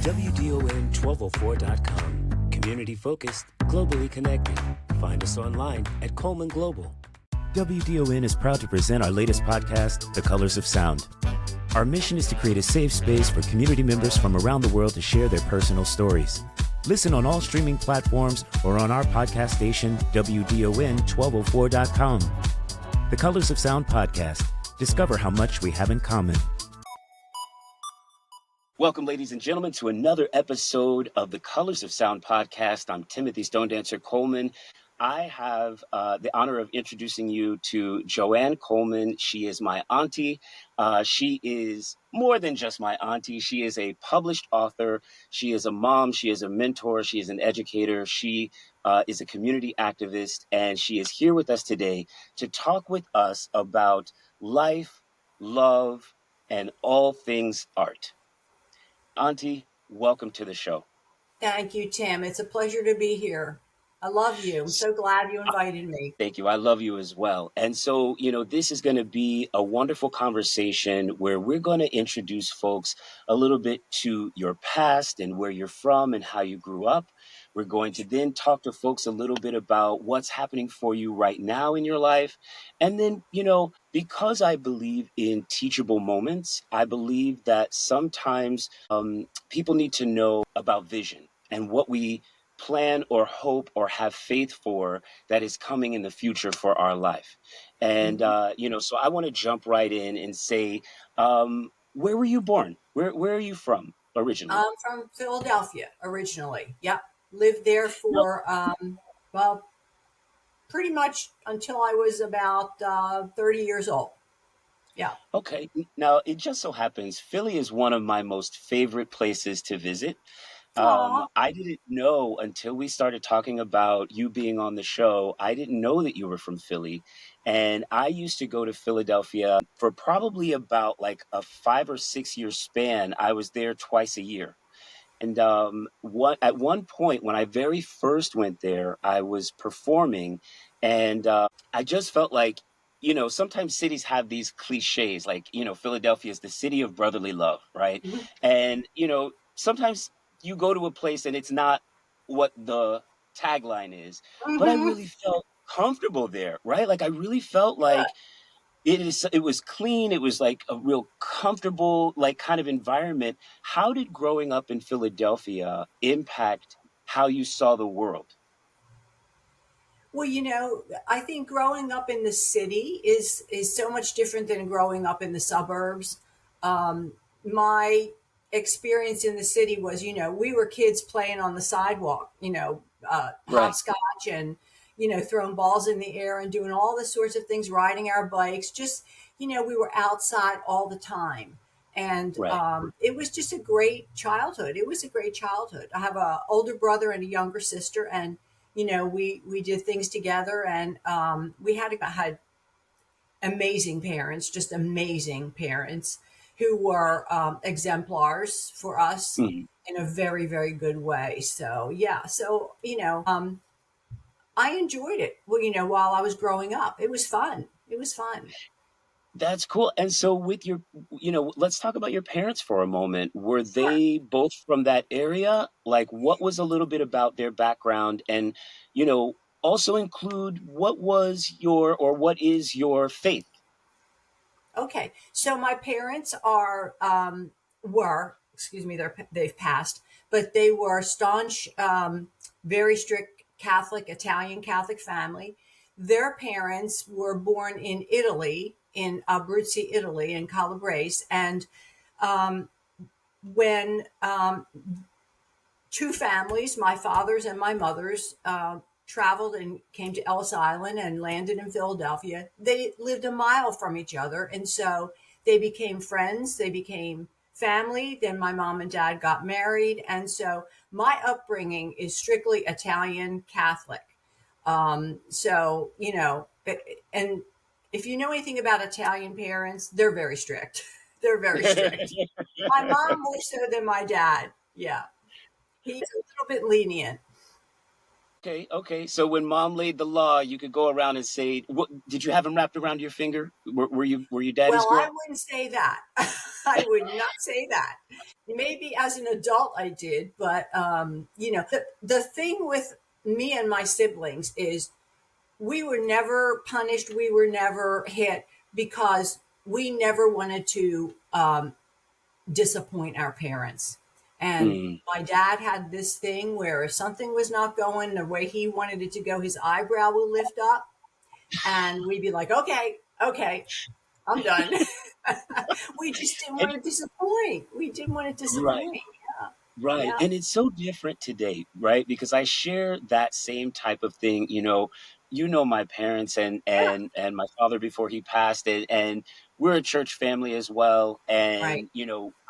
WDON1204.com. Community focused, globally connected. Find us online at Coleman Global. WDON is proud to present our latest podcast, The Colors of Sound. Our mission is to create a safe space for community members from around the world to share their personal stories. Listen on all streaming platforms or on our podcast station, WDON1204.com. The Colors of Sound podcast. Discover how much we have in common. Welcome, ladies and gentlemen, to another episode of the Colors of Sound podcast. I'm Timothy Stone Dancer Coleman. I have the honor of introducing you to Joanne Coleman. She is my auntie. She is more than just my auntie. She is a published author. She is a mom. She is a mentor. She is an educator. She is a community activist. And she is here with us today to talk with us about life, love, and all things art. Auntie, welcome to the show. Thank you, Tim. It's a pleasure to be here. I love you. I'm so glad you invited me. Thank you. I love you as well. And so, this is going to be a wonderful conversation where we're going to introduce folks a little bit to your past and where you're from and how you grew up. We're going to then talk to folks a little bit about what's happening for you right now in your life. And then, because I believe in teachable moments, I believe that sometimes people need to know about vision and what we plan or hope or have faith for that is coming in the future for our life. And, so I want to jump right in and say, where were you born? Where are you from originally? I'm from Philadelphia originally. Yep. Lived there for, pretty much until I was about 30 years old. Yeah. Okay. Now, it just so happens Philly is one of my most favorite places to visit. I didn't know until we started talking about you being on the show. I didn't know that you were from Philly. And I used to go to Philadelphia for probably about like a 5 or 6 year span. I was there twice a year. And at one point, when I very first went there, I was performing, and I just felt like, sometimes cities have these cliches, like, Philadelphia is the city of brotherly love, right? Mhm. And, sometimes you go to a place and it's not what the tagline is, but I Mhm. really felt comfortable there, right? Like I really felt like it was clean. It was like a real comfortable, like kind of environment. How did growing up in Philadelphia impact how you saw the world? Well, I think growing up in the city is so much different than growing up in the suburbs. My experience in the city was, we were kids playing on the sidewalk, Right. hopscotch and, throwing balls in the air and doing all the sorts of things, riding our bikes. Just, we were outside all the time. And Right. it was just a great childhood. It was a great childhood. I have an older brother and a younger sister, and we did things together, and we had amazing parents, just amazing parents who were exemplars for us Mhm. in a very, very good way. So, yeah. So, I enjoyed it. Well, while I was growing up, it was fun. It was fun. That's cool. And so with your, let's talk about your parents for a moment. Were Sure. they both from that area? Like what was a little bit about their background and, also include what was your or what is your faith? Okay. So my parents excuse me, they've passed, but they were staunch, very strict Catholic, Italian Catholic family. Their parents were born in Italy, in Abruzzi, Italy, in Calabrese. And um, when two families, my father's and my mother's, traveled and came to Ellis Island and landed in Philadelphia. They lived a mile from each other. And so they became friends, they became family. Then my mom and dad got married. And so my upbringing is strictly Italian Catholic. And if you know anything about Italian parents, they're very strict. They're very strict. My mom more so than my dad. Yeah. He's a little bit lenient. Okay, okay. So when mom laid the law, you could go around and say, "What did you have him wrapped around your finger? Were you daddy's Well, I girl?" wouldn't say that. I would not say that. Maybe as an adult I did, but the thing with me and my siblings is we were never punished, we were never hit because we never wanted to disappoint our parents. And Mm. my dad had this thing where if something was not going the way he wanted it to go, his eyebrow will lift up and we'd be like, okay, okay, I'm done. We just didn't And want to disappoint. We didn't want to right. disappoint. Right, Yeah. and it's so different today, right? Because I share that same type of thing, my parents Yeah. and my father before he passed, and we're a church family as well. Right. And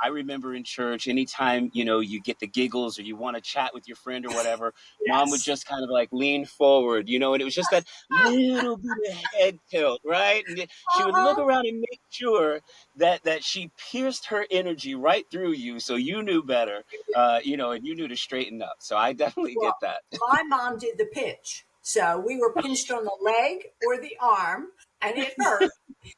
I remember in church, anytime you get the giggles or you want to chat with your friend or whatever, mom would Yes. just kind of like lean forward, and it was just that little bit of head tilt, right? And she would look Uh-huh. around and make sure that she pierced her energy right through you, so you knew better, and you knew to straighten up. So I definitely Well, get that. my mom did the pinch. So we were pinched on the leg or the arm and it hurt.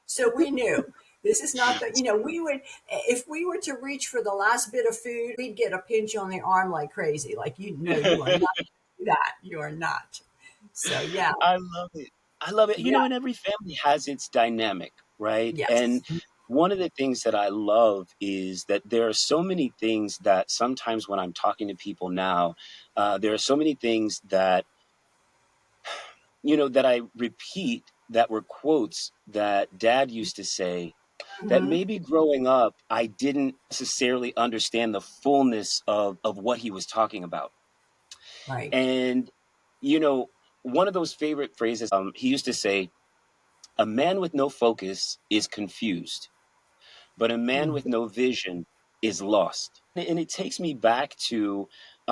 So we knew this is not we would, if we were to reach for the last bit of food, we'd get a pinch on the arm like crazy. Like, you are not do that. You are not. So yeah, I love it. I love it. yeah, And every family has its dynamic, right? yes, And one of the things that I love is that there are so many things that sometimes when I'm talking to people now, there are so many things that I repeat that were quotes that dad used to say that hmm, maybe growing up, I didn't necessarily understand the fullness of what he was talking about. right. And, one of those favorite phrases, he used to say, a man with no focus is confused, but a man with Mhm. no vision is lost. And it takes me back to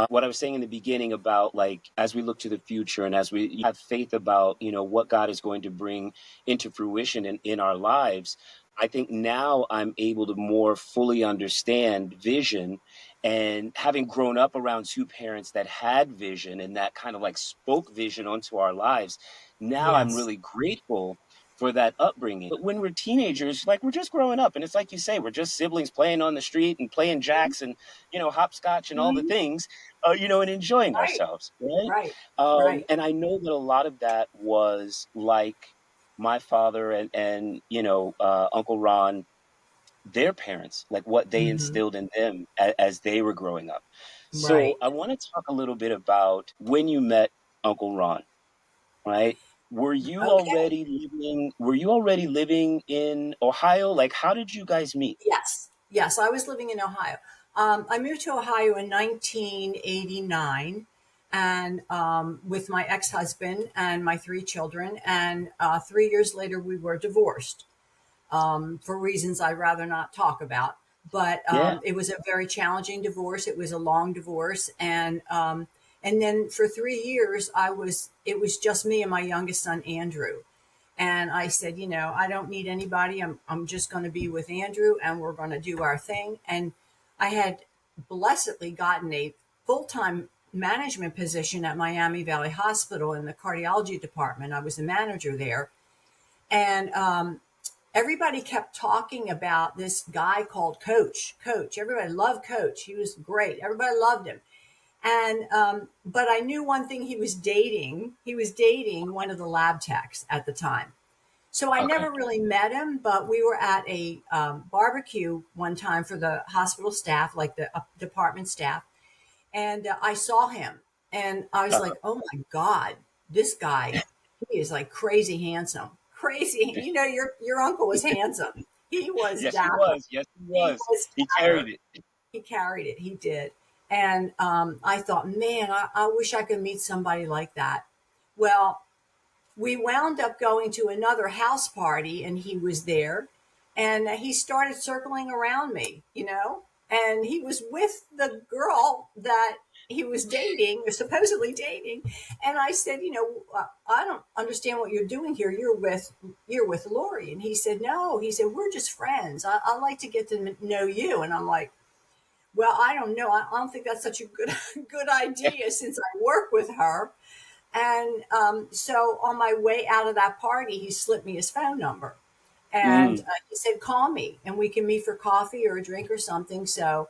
what I was saying in the beginning about like as we look to the future and as we have faith about what God is going to bring into fruition in our lives. I think now I'm able to more fully understand vision, and having grown up around two parents that had vision and that kind of like spoke vision onto our lives. Now I'm Yes. really grateful for that upbringing. But when we're teenagers, like we're just growing up, and it's like you say, we're just siblings playing on the street and playing jacks and hopscotch and all the Mhm. things, and enjoying Right, ourselves, right? right, right. And I know that a lot of that was like my father and Uncle Ron, their parents, like what they Hmm. instilled in them as they were growing up. So Right. I want to talk a little bit about when you met Uncle Ron, right? Okay. Were you already living in Ohio? Like, how did you guys meet? Yes. Yes. I was living in Ohio. I moved to Ohio in 1989 and with my ex husband and my three children. And 3 years later, we were divorced for reasons I'd rather not talk about. But Yeah, it was a very challenging divorce. It was a long divorce. And then for 3 years, it was just me and my youngest son, Andrew. And I said, I don't need anybody. I'm just going to be with Andrew and we're going to do our thing. And I had blessedly gotten a full time management position at Miami Valley Hospital in the cardiology department. I was the manager there. And everybody kept talking about this guy called Coach. Everybody loved Coach. He was great. Everybody loved him. And but I knew one thing: he was dating. He was dating one of the lab techs at the time. So I okay. never really met him, but we were at a barbecue one time for the hospital staff, like the department staff, and I saw him, and I was Uh-huh. like, "Oh my God, this guy, he is like crazy handsome, crazy." Your uncle was handsome. He was Yes, he dapper. was. Yes, he He was. was He dapper. carried it. He carried it. He did. And I thought, man, I wish I could meet somebody like that. Well, we wound up going to another house party and he was there and he started circling around me, and he was with the girl that he was dating or supposedly dating. And I said, I don't understand what you're doing here. You're with Lori. And he said, no, he said, we're just friends. I like to get to know you. And I'm like, well, I don't know. I don't think that's such a good idea since I work with her. And so on my way out of that party, he slipped me his phone number. And Mm, he said, call me and we can meet for coffee or a drink or something. So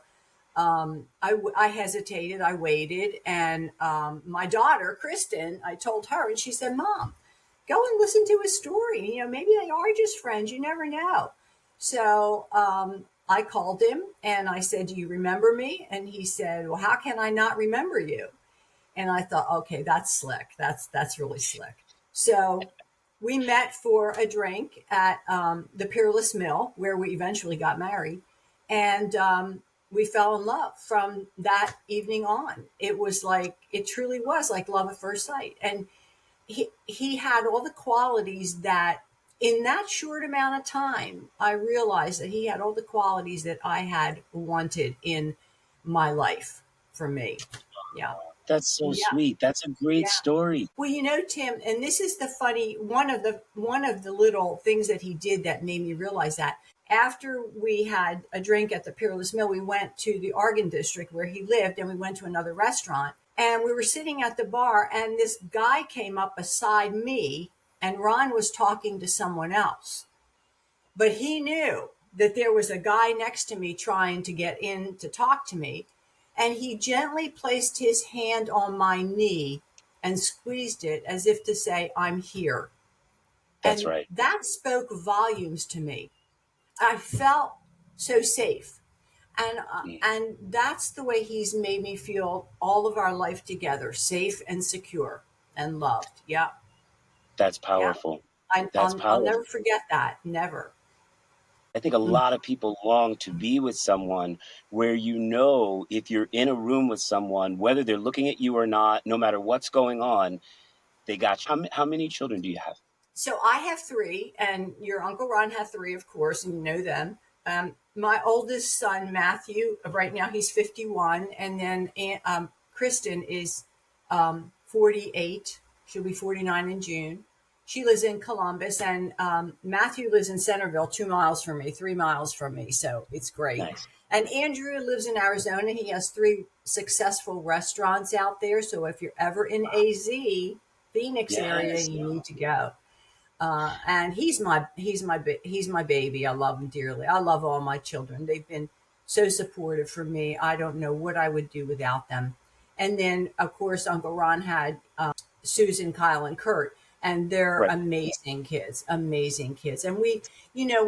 I hesitated, I waited. And my daughter, Kristen, I told her, and she said, Mom, go and listen to his story. You know, maybe they are just friends. You never know. So I called him and I said, do you remember me? And he said, well, how can I not remember you? And I thought, okay, that's slick. That's really slick. So we met for a drink at the Peerless Mill, where we eventually got married, and we fell in love from that evening on. It was like it truly was like love at first sight, and he had all the qualities that in that short amount of time I realized that he had all the qualities that I had wanted in my life for me. Yeah. that's so Yeah. sweet. That's a great Yeah. story. Well, you know, Tim, and this is the funny one of the little things that he did that made me realize that after we had a drink at the Peerless Mill, we went to the Argon District where he lived, and we went to another restaurant, and we were sitting at the bar, and this guy came up beside me, and Ron was talking to someone else, but he knew that there was a guy next to me trying to get in to talk to me. And he gently placed his hand on my knee and squeezed it as if to say, I'm here. That's And right. that spoke volumes to me. I felt so safe. Mm, And that's the way he's made me feel all of our life together, safe and secure and loved. Yeah. that's Yeah. powerful. That's I'll powerful. never forget that. Never. I think a Mm. lot of people long to be with someone where you know if you're in a room with someone, whether they're looking at you or not, no matter what's going on, they got you. How many children do you have? So I have three, and your Uncle Ron had three, of course, and you know them. My oldest son, Matthew, right now he's 51, and then Kristen is 48. She'll be 49 in June. She lives in Columbus, and Matthew lives in Centerville, 2 miles from me, 3 miles from me. So it's great. Nice. And Andrew lives in Arizona. He has three successful restaurants out there. So if you're ever in AZ, Phoenix area, Yes. you need to go. And he's my baby. I love him dearly. I love all my children. They've been so supportive for me. I don't know what I would do without them. And then of course Uncle Ron had Susan, Kyle, and Kurt, and they're Right. amazing kids. And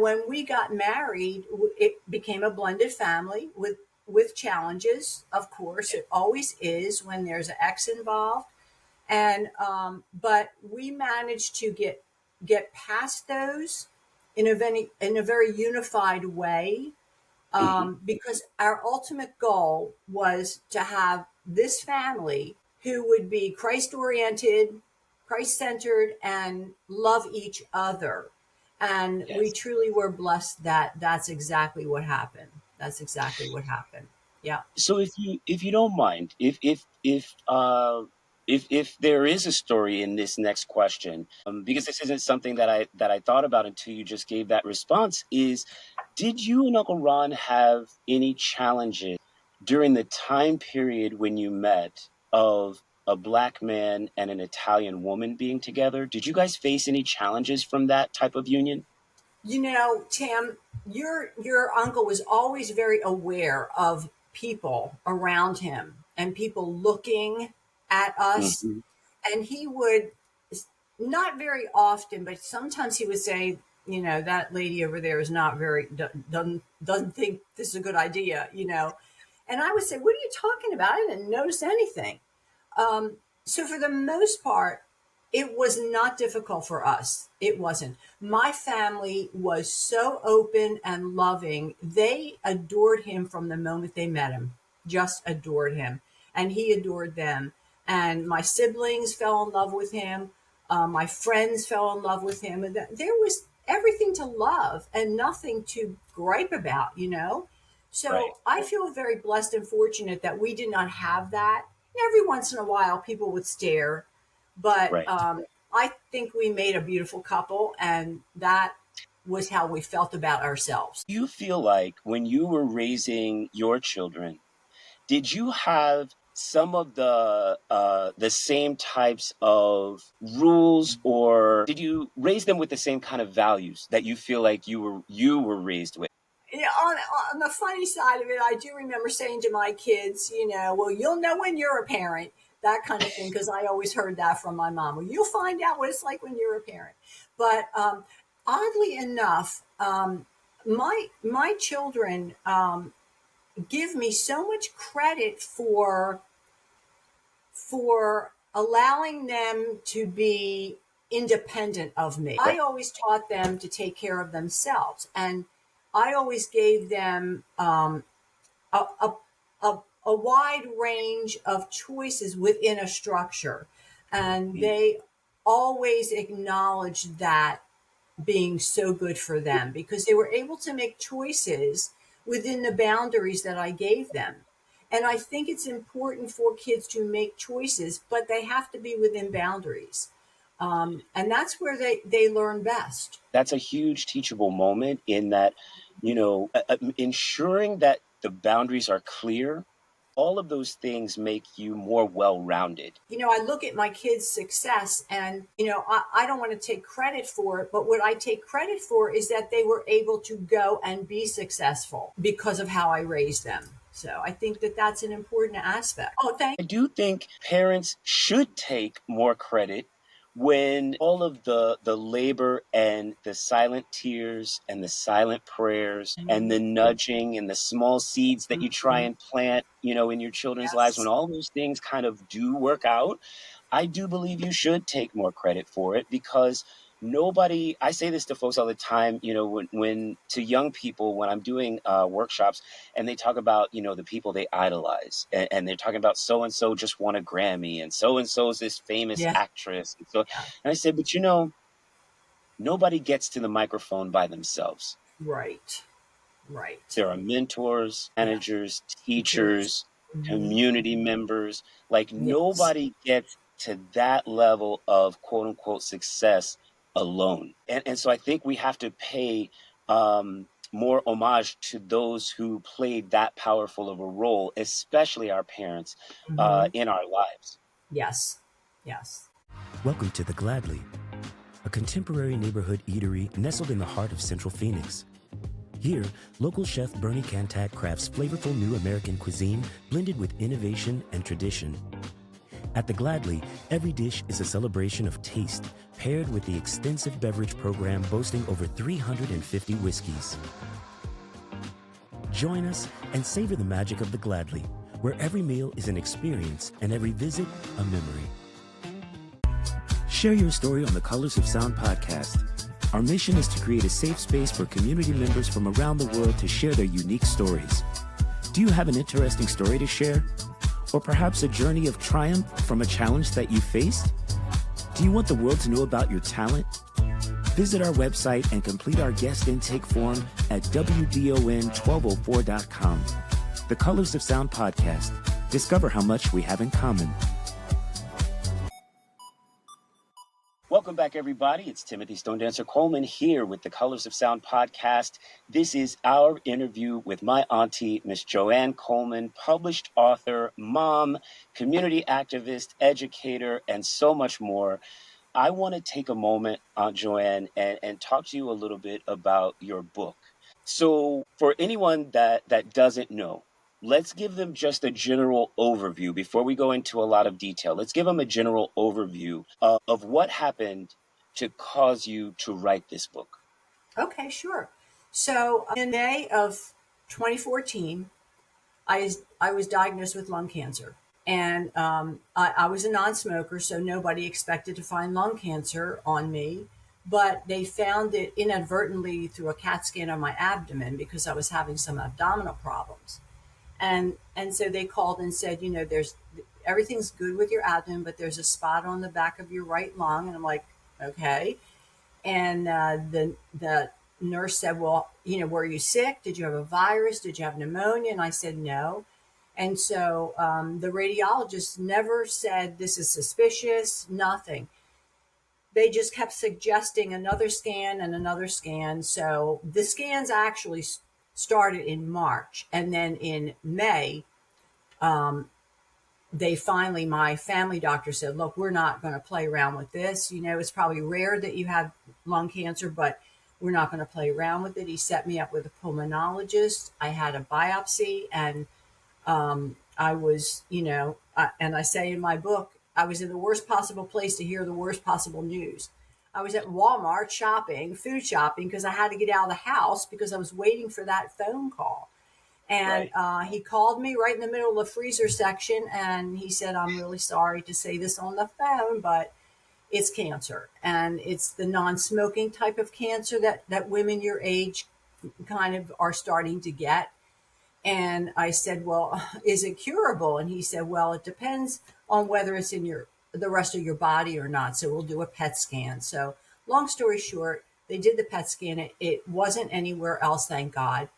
when we got married, it became a blended family with challenges. Of course, it always is when there's an ex involved, and but we managed to get past those in a very unified way, Hmm. because our ultimate goal was to have this family who would be Christ oriented, Christ centered, and love each other. And we Yes. truly were blessed that that's exactly what happened. That's exactly what happened. Yeah. So if you don't mind, if there is a story in this next question, because this isn't something that I thought about until you just gave that response, is did you and Uncle Ron have any challenges during the time period when you met of a black man and an Italian woman being together? Did you guys face any challenges from that type of union? Tim, your uncle was always very aware of people around him and people looking at us, Hmm. and he would, not very often, but sometimes he would say, that lady over there is not very doesn't think this is a good idea. And I would say, what are you talking about? I didn't notice anything. So for the most part, it was not difficult for us. It wasn't. My family was so open and loving. They adored him from the moment they met him, just adored him. And he adored them. And my siblings fell in love with him. My friends fell in love with him. And there was everything to love and nothing to gripe about. Right. So I feel very blessed and fortunate that we did not have that. Every once in a while, people would stare, but Right. I think we made a beautiful couple, and that was how we felt about ourselves. You feel like when you were raising your children, did you have some of the same types of rules, or did you raise them with the same kind of values that you feel like you were raised with? Yeah, on the funny side of it, I do remember saying to my kids, well, you'll know when you're a parent, that kind of thing, because I always heard that from my mom. Well, you'll find out what it's like when you're a parent. But oddly enough, my children give me so much credit for allowing them to be independent of me. I always taught them to take care of themselves, and I always gave them a, a, a wide range of choices within a structure, and Mm. they always acknowledged that being so good for them because they were able to make choices within the boundaries that I gave them. And I think it's important for kids to make choices, but they have to be within boundaries. And that's where they learn best. That's a huge teachable moment in that, ensuring that the boundaries are clear, all of those things make you more well-rounded. I look at my kids' success and, I don't want to take credit for it, but what I take credit for is that they were able to go and be successful because of how I raised them. So I think that that's an important aspect. Oh, thank I do think parents should take more credit when all of the labor and the silent tears and the silent prayers and you. the nudging and the small seeds that you try Mhm. and plant, in your children's lives, when Yes. all those things kind of do work out, I do believe you should take more credit for it, because nobody, I say this to folks all the time, when to young people, when I'm doing workshops, and they talk about, the people they idolize, and they're talking about so and so just won a Grammy, and so is this famous Yeah. actress. And so, Yeah. and I said, but nobody gets to the microphone by themselves. Right. Right. There are mentors, Yeah. managers, Teachers. teachers, Hmm. community members. Like, Yes. nobody gets to that level of quote unquote success alone. And so I think we have to pay more homage to those who played that powerful of a role, especially our parents, Hmm. in our lives. Yes. Yes. Welcome to The Gladly, a contemporary neighborhood eatery nestled in the heart of Central Phoenix. Here, local chef Bernie Cantat crafts flavorful new American cuisine blended with innovation and tradition. At The Gladly, every dish is a celebration of taste, paired with the extensive beverage program boasting over 350 whiskeys. Join us and savor the magic of The Gladly, where every meal is an experience and every visit a memory. Share your story on the Colors of Sound podcast. Our mission is to create a safe space for community members from around the world to share their unique stories. Do you have an interesting story to share? Or perhaps a journey of triumph from a challenge that you faced? Do you want the world to know about your talent? Visit our website and complete our guest intake form at WDON1204.com. The Colors of Sound podcast. Discover how much we have in common. Welcome back, everybody. It's Timothy Stone Dancer Coleman here with the Colors of Sound podcast. This is our interview with my auntie, Miss Joanne Coleman, published author, mom, community activist, educator, and so much more. I want to take a moment, Aunt Joanne, and talk to you a little bit about your book. So for anyone that doesn't know, let's give them just a general overview before we go into a lot of detail. Let's give them a general overview of what happened to cause you to write this book. Okay, sure. So in May of 2014, I was diagnosed with lung cancer. And I was a non-smoker, so nobody expected to find lung cancer on me. But they found it inadvertently through a CAT scan on my abdomen because I was having some abdominal problems. And so they called and said, there's everything's good with your abdomen, but there's a spot on the back of your right lung. And I'm like, okay. And the nurse said, well, were you sick? Did you have a virus? Did you have pneumonia? And I said, no. And so the radiologist never said this is suspicious, nothing. They just kept suggesting another scan and another scan. So the scans actually started in March. And then in May, they finally, my family doctor said, look, we're not going to play around with this. You know, it's probably rare that you have lung cancer, but we're not going to play around with it. He set me up with a pulmonologist. I had a biopsy, and I was, and I say in my book, I was in the worst possible place to hear the worst possible news. I was at Walmart shopping, food shopping, because I had to get out of the house because I was waiting for that phone call. And Right. he called me right in the middle of the freezer section, and he said, I'm really sorry to say this on the phone, but it's cancer. And it's the non smoking type of cancer that women your age kind of are starting to get. And I said, well, is it curable? And he said, well, it depends on whether it's in the rest of your body or not. So we'll do a PET scan. So long story short, they did the PET scan. It wasn't anywhere else, thank God.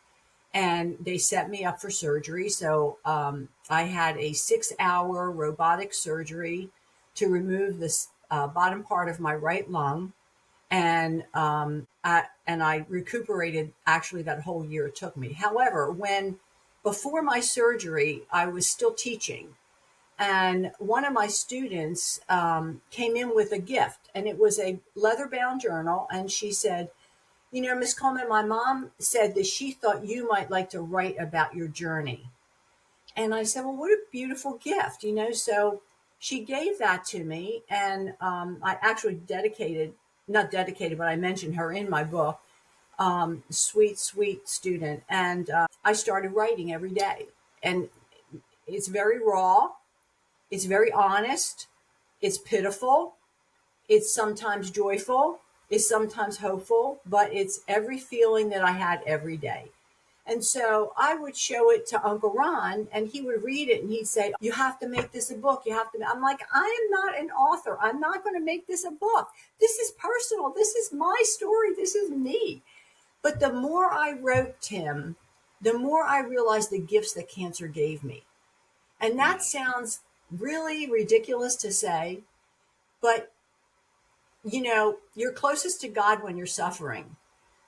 And they set me up for surgery. So I had a 6-hour robotic surgery to remove this bottom part of my right lung. And I recuperated actually that whole year it took me. However, when before my surgery, I was still teaching, and one of my students came in with a gift, and it was a leather bound journal. And she said, Miss Coleman, my mom said that she thought you might like to write about your journey. And I said, well, what a beautiful gift. So she gave that to me, and I actually not dedicated, but I mentioned her in my book. Sweet, sweet student. And I started writing every day. And it's very raw, it's very honest, it's pitiful, it's sometimes joyful, it's sometimes hopeful, but it's every feeling that I had every day. And so I would show it to Uncle Ron, and he would read it, and he'd say, you have to make this a book. You have to. I'm like, I am not an author. I'm not going to make this a book. This is personal. This is my story. This is me. But the more I wrote, Tim, the more I realized the gifts that cancer gave me. And that sounds really ridiculous to say, but you're closest to God when you're suffering.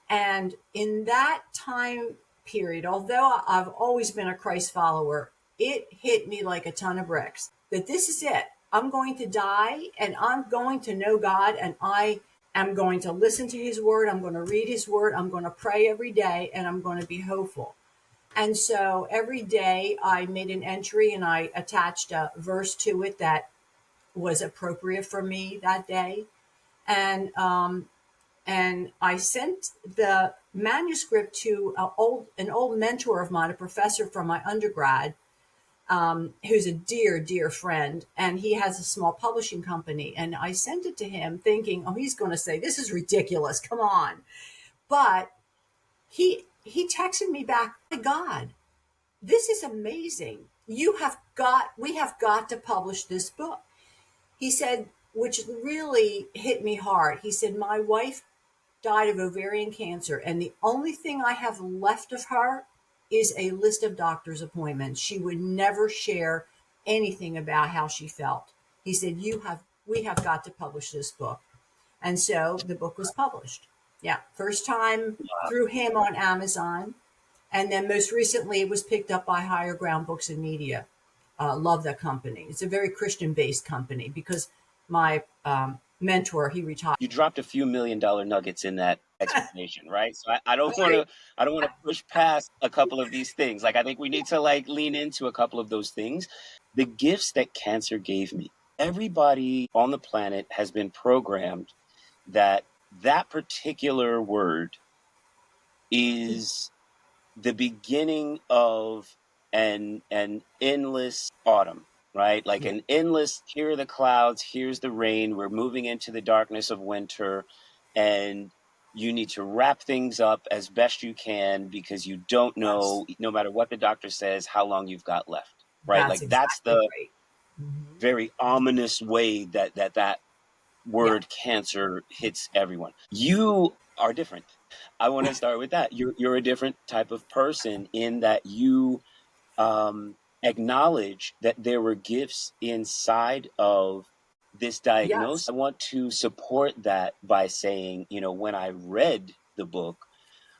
And in that time period, although I've always been a Christ follower, it hit me like a ton of bricks that this is it. I'm going to die, and I'm going to know God, and I am going to listen to his word. I'm going to read his word. I'm going to pray every day, and I'm going to be hopeful. And so every day I made an entry, and I attached a verse to it that was appropriate for me that day. And I sent the manuscript to an old mentor of mine, a professor from my undergrad, who's a dear, dear friend, and he has a small publishing company. And I sent it to him thinking, oh, he's going to say, this is ridiculous. Come on. But he texted me back, my God, this is amazing. We have got to publish this book. He said, which really hit me hard. He said, my wife died of ovarian cancer, and the only thing I have left of her is a list of doctor's appointments. She would never share anything about how she felt. He said, we have got to publish this book. And so the book was published. Yeah. First time through him on Amazon. And then most recently it was picked up by Higher Ground Books and Media. Love that company. It's a very Christian based company because my mentor, he retired. You dropped a few $1 million nuggets in that explanation, right? So I don't want Right. to push past a couple of these things. Like I think we need to lean into a couple of those things. The gifts that cancer gave me. Everybody on the planet has been programmed that that particular word is the beginning of an endless autumn, right? Like Yeah. an endless, here are the clouds, here's the rain, we're moving into the darkness of winter, and you need to wrap things up as best you can because you don't Yes. know, no matter what the doctor says, how long you've got left, right? That's Like that's exactly the right. Hmm. very ominous way that Yeah. word cancer hits everyone. You are different. I want to start with that. You're a different type of person in that you acknowledge that there were gifts inside of this diagnosis. Yes. I want to support that by saying, when I read the book,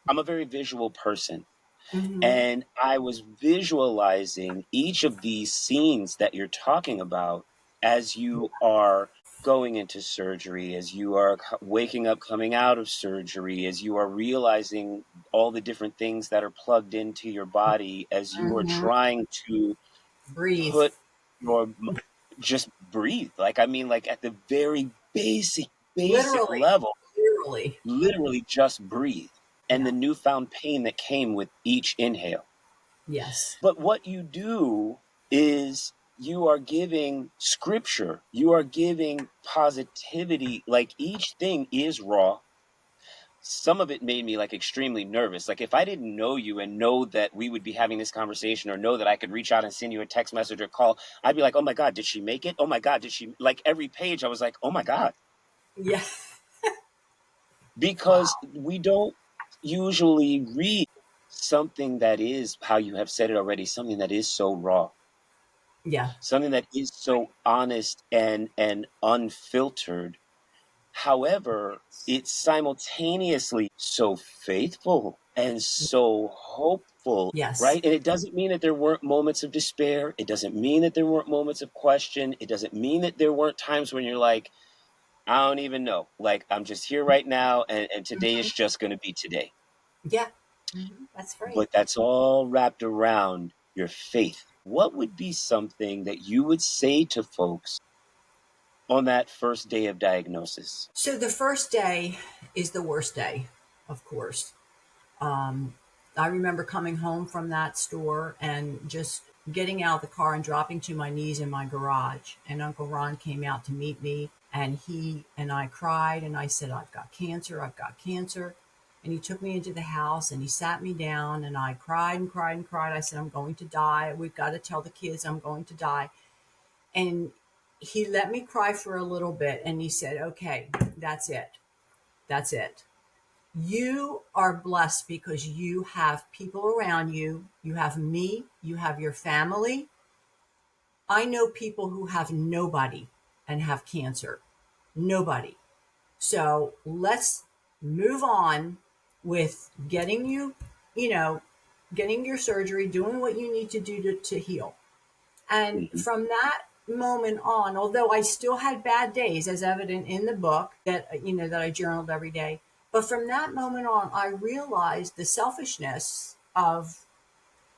I'm a very visual person. Mm-hmm. And I was visualizing each of these scenes that you're talking about as you are going into surgery, as you are waking up, coming out of surgery, as you are realizing all the different things that are plugged into your body, as you are Mm-hmm. trying to Breathe. put your just breathe. Like, I mean, like at the very basic Literally. level, Literally. literally just breathe. And the Yeah. newfound pain that came with each inhale. Yes. But what you do is you are giving scripture, you are giving positivity. Like each thing is raw. Some of it made me like extremely nervous. Like if I didn't know you and know that we would be having this conversation, or know that I could reach out and send you a text message or call, I'd be like, oh my God, did she make it? Oh my God, did she? Like every page, I was like, oh my God. Yeah. Because Wow. we don't usually read something that is, how you have said it already, something that is so raw, Yeah. something that is Right. so honest and unfiltered. However, it's simultaneously so faithful and so hopeful, Yes. right? And it doesn't mean that there weren't moments of despair. It doesn't mean that there weren't moments of question. It doesn't mean that there weren't times when you're like, I don't even know. Like, I'm just here right now, and today is just going to be today. Yeah. That's right. But that's all wrapped around your faith. What would be something that you would say to folks on that first day of diagnosis? So the first day is the worst day, of course. Um, I remember coming home from that store and just getting out of the car and dropping to my knees in my garage. And Uncle Ron came out to meet me, and he and I cried. And I said, I've got cancer. I've got cancer. And he took me into the house and he sat me down, and I cried and cried and cried. I said, I'm going to die. We've got to tell the kids I'm going to die. And he let me cry for a little bit, and he said, okay, that's it. That's it. You are blessed because you have people around you. You have me, you have your family. I know people who have nobody and have cancer. Nobody. So let's move on with getting you, you know, getting your surgery, doing what you need to do to heal. And Hmm. from that moment on, although I still had bad days, as evident in the book that I journaled every day, but from that moment on, I realized the selfishness of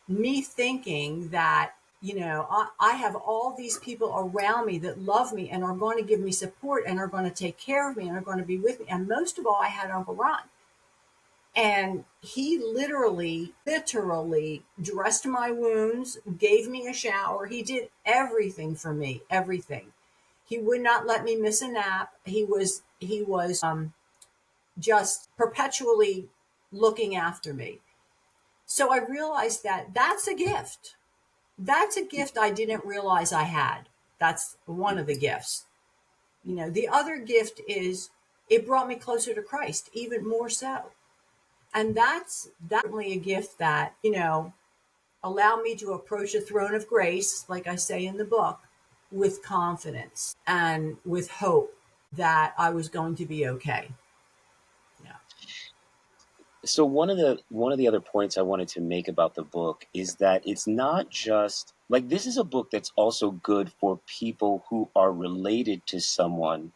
me thinking that, I have all these people around me that love me and are going to give me support and are going to take care of me and are going to be with me. And most of all, I had Uncle Ron. And he literally dressed my wounds, gave me a shower. He did everything for me, everything. He would not let me miss a nap. He was just perpetually looking after me. So I realized that that's a gift. That's a gift I didn't realize I had. That's one of the gifts. The other gift is it brought me closer to Christ, even more so. And that's certainly a gift that, allow me to approach the throne of grace, like I say in the book, with confidence and with hope that I was going to be okay. Yeah. So one of the other points I wanted to make about the book is that it's not just like, this is a book that's also good for people who are related to someone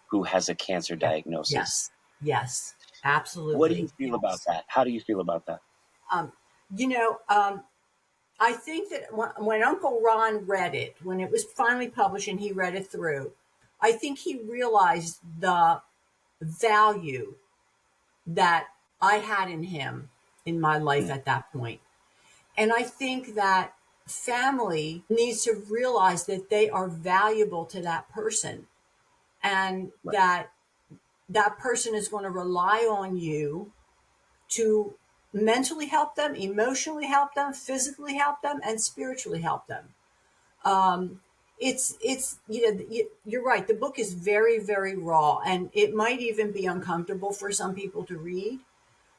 who has a cancer Yeah. diagnosis. Yes. Yes. What do you Absolutely. feel about Yes. that? How do you feel about that? Um, you know, um, I think that when Uncle Ron read it, when it was finally published and he read it through, I think he realized the value that I had in him in my life Mm, at that point. And I think that family needs to realize that they are valuable to that person, and right. that that person is going to rely on you to mentally help them, emotionally help them, physically help them, and spiritually help them. Um, it's you're right. The book is very, very raw, and it might even be uncomfortable for some people to read.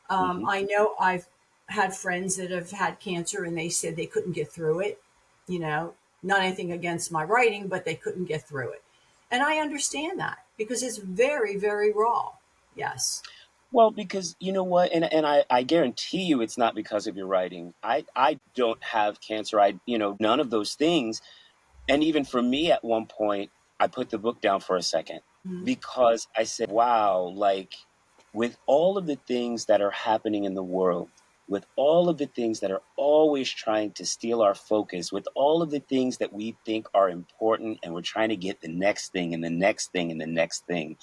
Hmm. I know I've had friends that have had cancer, and they said they couldn't get through it. You know, not anything against my writing, but they couldn't get through it, and I understand that because it's very, very raw. Yes. Well, because you know what, and I guarantee you it's not because of your writing. I don't have cancer. I, none of those things. And even for me at one point, I put the book down for a second Mhm. because I said, wow, like with all of the things that are happening in the world, with all of the things that are always trying to steal our focus, with all of the things that we think are important, and we're trying to get the next thing and the next thing and the next thing,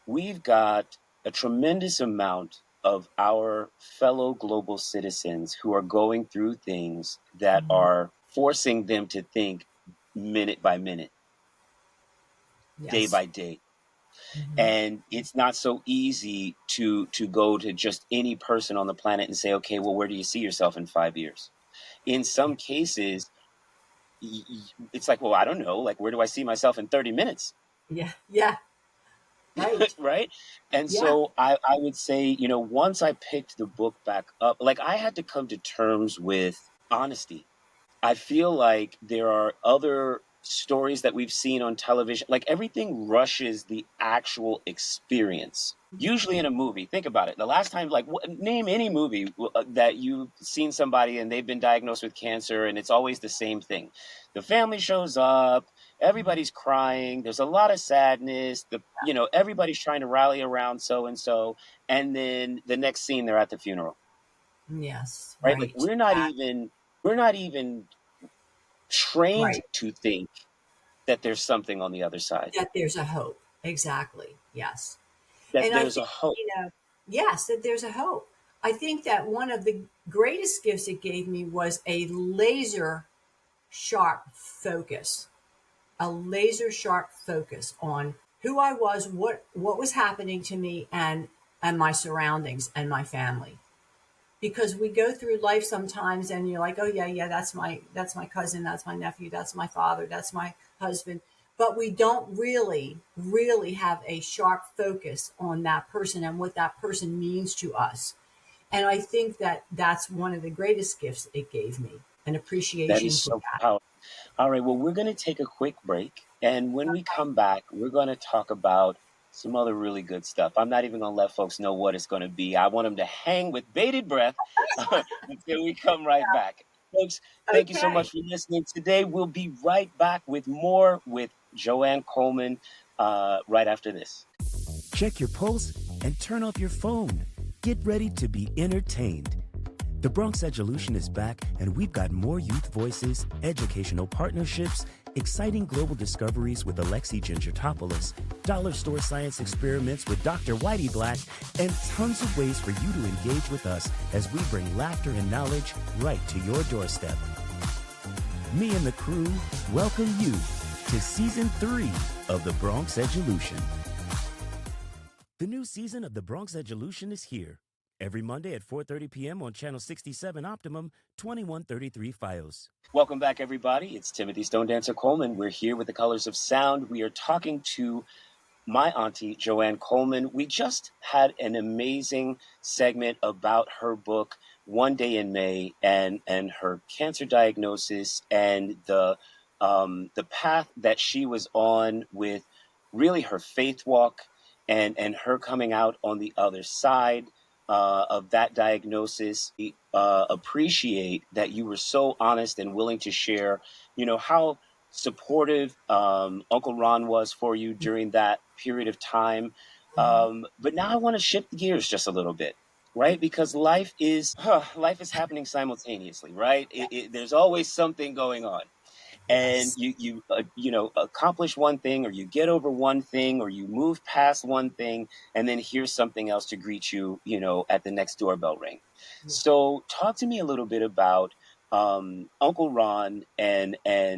we've got a tremendous amount of our fellow global citizens who are going through things that Mhm. are forcing them to think minute by minute, day Yes. by day. Mhm. And it's not so easy to go to just any person on the planet and say, okay, well, where do you see yourself in 5 years? In some cases, it's like, well, I don't know. Like, where do I see myself in 30 minutes? Yeah. Yeah. Right. Right? And Yeah. so I would say, once I picked the book back up, like I had to come to terms with honesty. I feel like there are other stories that we've seen on television, like everything rushes the actual experience. Usually in a movie, think about it. The last time, like, name any movie that you've seen somebody and they've been diagnosed with cancer, and it's always the same thing. The family shows up, everybody's crying, there's a lot of sadness, everybody's trying to rally around so and so, and then the next scene they're at the funeral, Yes. right? Like Right. we're not even trained Right. to think that there's something on the other side, That there's a hope. Exactly. Yes. that And I there's a think, hope. yes, that there's a hope. I think that one of the greatest gifts it gave me was a laser sharp focus, on who I was, what was happening to me, and my surroundings and my family. Because we go through life sometimes and you're like, oh yeah, yeah, that's my cousin, that's my nephew, that's my father, that's my husband. But we don't really have a sharp focus on that person and what that person means to us. And I think that that's one of the greatest gifts it gave me, an That appreciation is for so that. powerful. All right, well, we're going to take a quick break. And when we come back, we're going to talk about some other really good stuff. I'm not even going to let folks know what it's going to be. I want them to hang with bated breath until we come right back. Folks, thank you so much Okay. for listening today. We'll be right back with more with Joanne Coleman right after this. Check your pulse and turn off your phone. Get ready to be entertained. The Bronx Education is back, and we've got more youth voices, educational partnerships, exciting global discoveries with Alexi Gingertopoulos, dollar store science experiments with Dr. Whitey Black, and tons of ways for you to engage with us as we bring laughter and knowledge right to your doorstep. Me and the crew welcome you to Season 3 of The Bronx Education. The new season of The Bronx Education is here. Every Monday at 4:30 p.m. on Channel 67 Optimum, 2133 Fios. Welcome back, everybody. It's Timothy Stone Dancer Coleman. We're here with the Colors of Sound. We are talking to my auntie, Joanne Coleman. We just had an amazing segment about her book, One Day in May, and her cancer diagnosis and the path that she was on with really her faith walk and her coming out on the other side of that diagnosis. We appreciate that you were so honest and willing to share, how supportive Uncle Ron was for you during that period of time. But now I want to shift gears just a little bit, right? Because life is happening simultaneously, right? There's always something going on, and Yes. you accomplish one thing, or you get over one thing, or you move past one thing, and then here's something else to greet you, at the next doorbell ring. Yeah. So talk to me a little bit about Uncle Ron and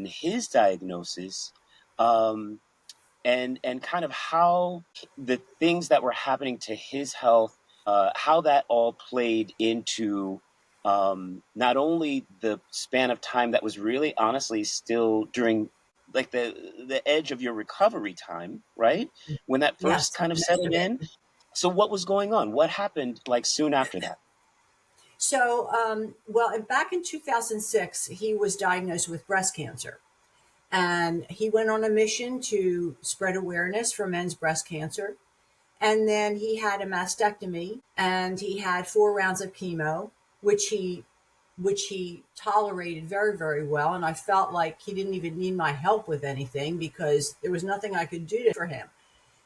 his diagnosis, um, and kind of how the things that were happening to his health, how that all played into not only the span of time that was really honestly still during like the edge of your recovery time, right? When that first Yes. kind of Most settled of in. it. So what was going on? What happened like soon after that? So, well, back in 2006, he was diagnosed with breast cancer. And he went on a mission to spread awareness for men's breast cancer. And then he had a mastectomy, and he had 4 rounds of chemo, which he tolerated very, very well. And I felt like he didn't even need my help with anything because there was nothing I could do for him.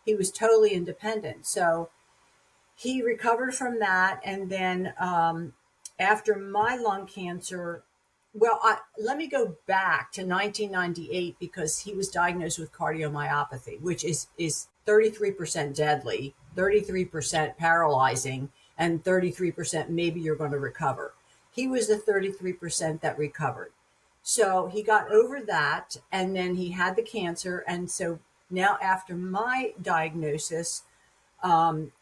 He was totally independent. So he recovered from that. And then after my lung cancer, well, let me go back to 1998 because he was diagnosed with cardiomyopathy, which is 33% deadly, 33% paralyzing, and 33% maybe you're going to recover. He was the 33% that recovered. So he got over that, and then he had the cancer. And so now, after my diagnosis,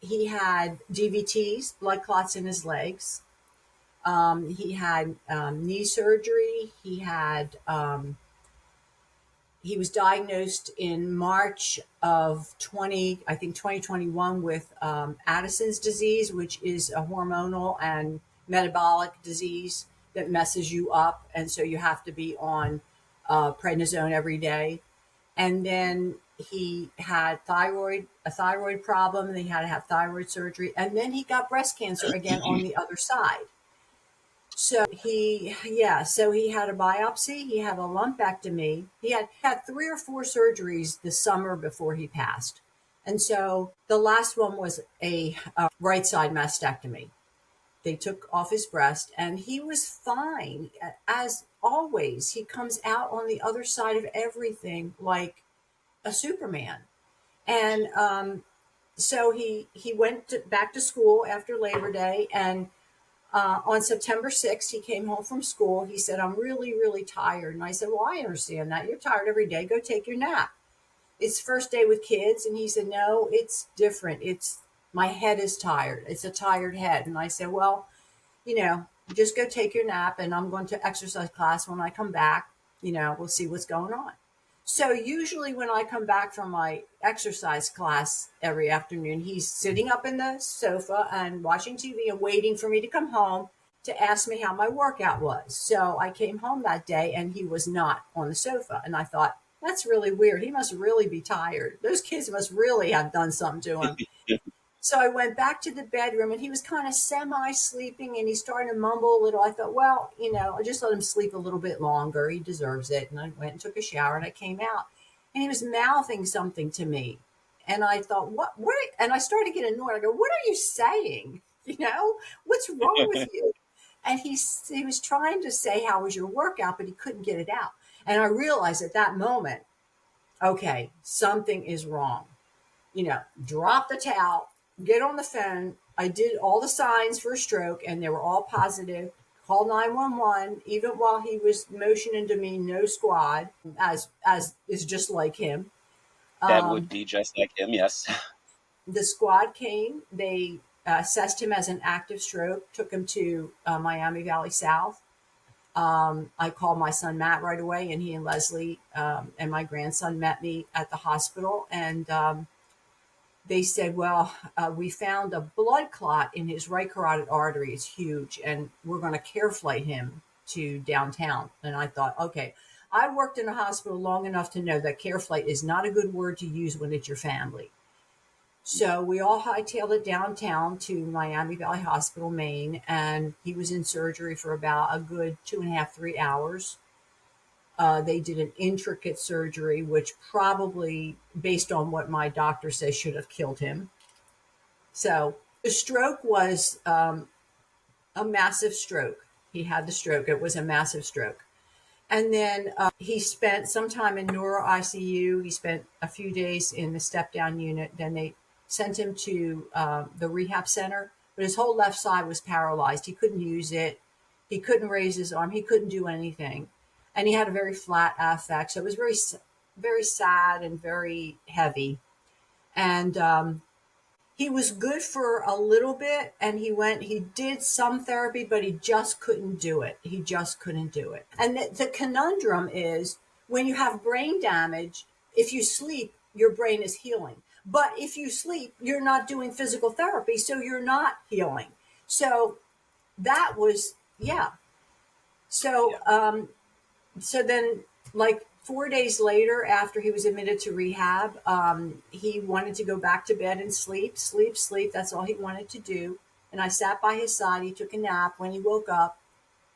he had DVTs, blood clots in his legs. He had knee surgery. He was diagnosed in March of 2021 with Addison's disease, which is a hormonal and metabolic disease that messes you up. And so you have to be on prednisone every day. And then he had a thyroid problem, and he had to have thyroid surgery. And then he got breast cancer again on the other side. So so he had a biopsy, he had a lumpectomy, he had 3 or 4 surgeries the summer before he passed. And so the last one was a right side mastectomy. They took off his breast, and he was fine. As always, he comes out on the other side of everything like a Superman. And so he went back to school after Labor Day, and on September 6th, he came home from school. He said, "I'm really, really tired." And I said, "Well, I understand that. You're tired every day. Go take your nap." It's first day with kids. And he said, "No, it's different. It's my head is tired. It's a tired head." And I said, "Well, just go take your nap, and I'm going to exercise class when I come back. We'll see what's going on." So usually when I come back from my exercise class every afternoon, he's sitting up in the sofa and watching TV and waiting for me to come home to ask me how my workout was. So I came home that day, and he was not on the sofa. And I thought, that's really weird. He must really be tired. Those kids must really have done something to him. So I went back to the bedroom, and he was kind of semi-sleeping, and he started to mumble a little. I thought, well, I'll just let him sleep a little bit longer. He deserves it. And I went and took a shower, and I came out, and he was mouthing something to me. And I thought, what? And I started to get annoyed. I go, "What are you saying? What's wrong with you?" And he was trying to say, "How was your workout?" But he couldn't get it out. And I realized at that moment, okay, something is wrong. Drop the towel, get on the phone. I did all the signs for a stroke, and they were all positive. Called 911, even while he was motioning to me, no squad, as is just like him. That would be just like him, yes. The squad came. They assessed him as an active stroke, took him to Miami Valley South. I called my son Matt right away, and he and Leslie and my grandson met me at the hospital, and they said, "Well, we found a blood clot in his right carotid artery. It's huge, and we're going to care flight him to downtown." And I thought, okay, I worked in a hospital long enough to know that care flight is not a good word to use when it's your family. So we all hightailed it downtown to Miami Valley Hospital, Maine, and he was in surgery for about a good 2.5, 3 hours. They did an intricate surgery, which probably, based on what my doctor says, should have killed him. So the stroke was a massive stroke. He had the stroke. It was a massive stroke. And then he spent some time in neuro ICU. He spent a few days in the step-down unit. Then they sent him to the rehab center. But his whole left side was paralyzed. He couldn't use it. He couldn't raise his arm. He couldn't do anything. And he had a very flat affect. So it was very, very sad and very heavy. And he was good for a little bit, and he did some therapy, but he just couldn't do it. He just couldn't do it. And the conundrum is, when you have brain damage, if you sleep, your brain is healing. But if you sleep, you're not doing physical therapy, so you're not healing. So that was, yeah. So, so then, like 4 days later, after he was admitted to rehab, he wanted to go back to bed and sleep, sleep, sleep. That's all he wanted to do. And I sat by his side. He took a nap. When he woke up,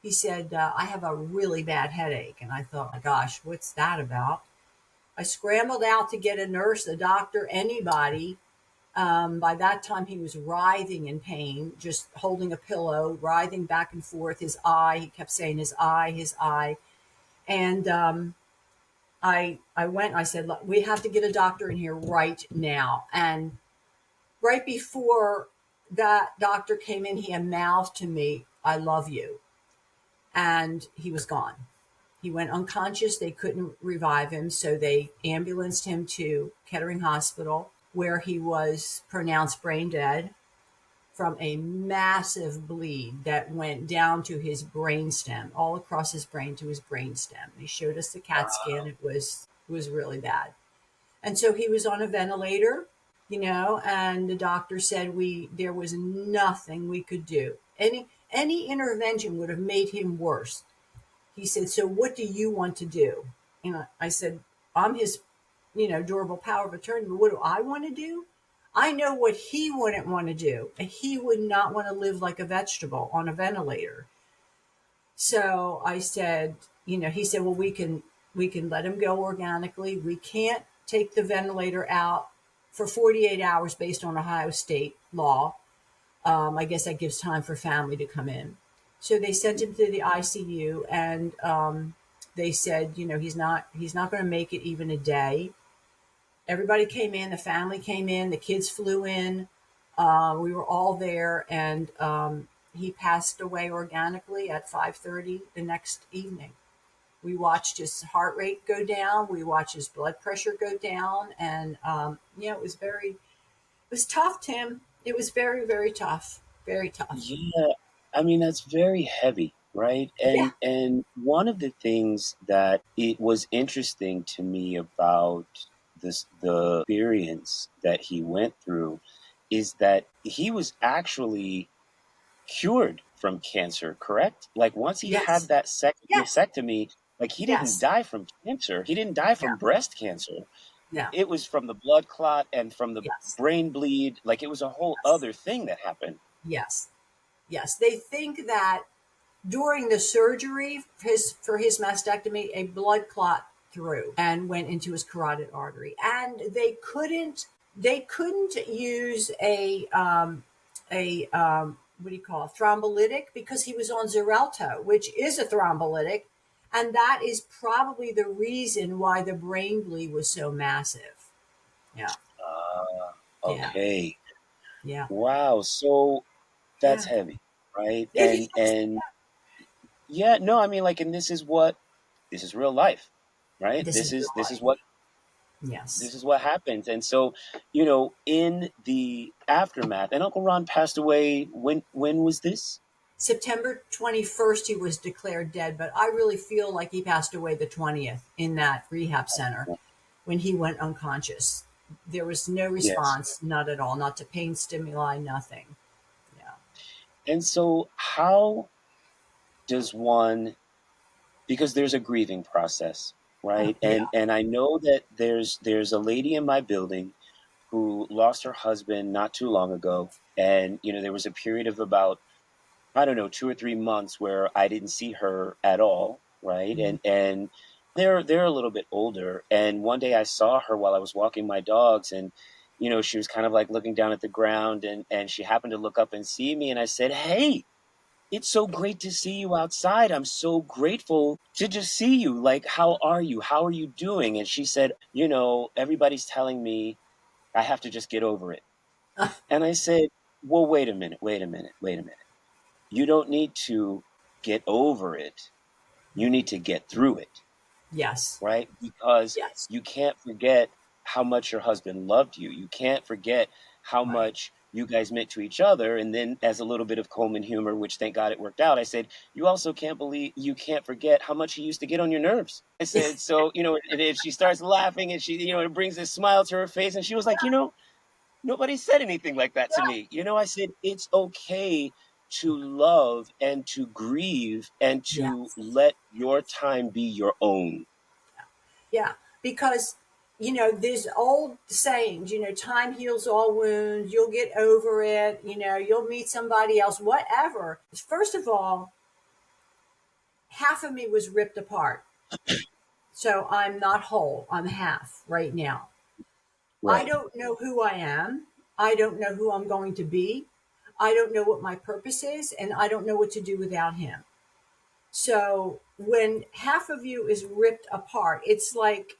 he said, I have a really bad headache. And I thought, my gosh, what's that about? I scrambled out to get a nurse, a doctor, anybody. By that time, he was writhing in pain, just holding a pillow, writhing back and forth. His eye, he kept saying his eye, his eye. And I went, I said, "Look, we have to get a doctor in here right now." And right before that doctor came in, he mouthed to me, "I love you." And he was gone. He went unconscious. They couldn't revive him. So they ambulanced him to Kettering Hospital, where he was pronounced brain dead from a massive bleed that went down to his brainstem, all across his brain to his brainstem. They showed us the CAT scan. It was really bad. And so he was on a ventilator, and the doctor said there was nothing we could do. Any intervention would have made him worse. He said, "So what do you want to do?" And I said, "I'm his, durable power of attorney, but what do I want to do?" I know what he wouldn't want to do. He would not want to live like a vegetable on a ventilator. So I said, he said, "Well, we can let him go organically. We can't take the ventilator out for 48 hours based on Ohio state law. I guess that gives time for family to come in." So they sent him to the ICU, and they said, he's not going to make it even a day. Everybody came in, the family came in, the kids flew in. We were all there, and he passed away organically at 5:30 the next evening. We watched his heart rate go down. We watched his blood pressure go down, and it was tough, Tim. It was very, very tough. Very tough. Yeah, I mean that's very heavy, right? Yeah. And one of the things that it was interesting to me about the experience that he went through is that he was actually cured from cancer, correct? Like once he had Yes. that second Yes. mastectomy, like he didn't Yes. die from cancer. He didn't die Yeah. from breast cancer. Yeah. It was from the blood clot and from the Yes. brain bleed. Like it was a whole Yes. other thing that happened. Yes. Yes. They think that during the surgery for his mastectomy, a blood clot through and went into his carotid artery, and they couldn't use a what do you call it, thrombolytic, because he was on Xarelto, which is a thrombolytic, and that is probably the reason why the brain bleed was so massive. Yeah. Ah, Yeah. okay. Yeah. Wow. So that's Yeah. heavy, right? It And is. and yeah, no, I mean like, and this is real life, right? This is real This is life. what Yes. happens. And so, in the aftermath, and Uncle Ron passed away when was this? September 21st, he was declared dead, but I really feel like he passed away the 20th in that rehab center when he went unconscious. There was no Yes. response, not at all, not to pain stimuli, nothing. Yeah. And so how does one, because there's a grieving process, Oh, right? yeah. And I know that there's a lady in my building who lost her husband not too long ago. And, there was a period of about, I don't know, 2 or 3 months where I didn't see her at all, right? Mhm. And they're a little bit older. And one day I saw her while I was walking my dogs, and she was kind of like looking down at the ground, and she happened to look up and see me, and I said, "Hey, it's so great to see you outside. I'm so grateful to just see you. Like, how are you? How are you doing?" And she said, "Everybody's telling me I have to just get over it." And I said, "Well, wait a minute, wait a minute, wait a minute. You don't need to get over it. You need to get through it, Yes. right? Because Yes. you can't forget how much your husband loved you. You can't forget how Right. much you guys meant to each other." And then, as a little bit of Coleman humor, which thank God it worked out, I said, you can't forget how much he used to get on your nerves. I said, so, and if she starts laughing and she, it brings a smile to her face, and she was like, nobody said anything like that to me. I said, it's okay to love and to grieve and to Yes. let your time be your own. Yeah, because there's old sayings, time heals all wounds, you'll get over it, you'll meet somebody else, whatever. First of all, half of me was ripped apart. So I'm not whole. I'm half right now. I Right. don't know who I am. I don't know who I'm going to be. I don't know what my purpose is, and I don't know what to do without him. So when half of you is ripped apart, it's like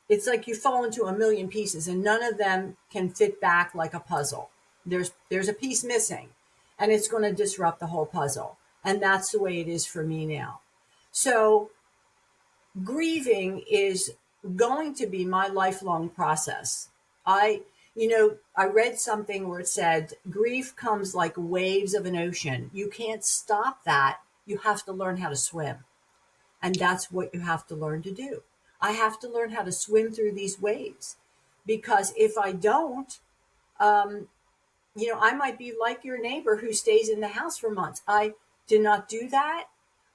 you fall into a million pieces and none of them can fit back like a puzzle. There's a piece missing and it's going to disrupt the whole puzzle. And that's the way it is for me now. So grieving is going to be my lifelong process. I read something where it said grief comes like waves of an ocean. You can't stop that. You have to learn how to swim. And that's what you have to learn to do. I have to learn how to swim through these waves because if I don't, I might be like your neighbor who stays in the house for months. I did not do that.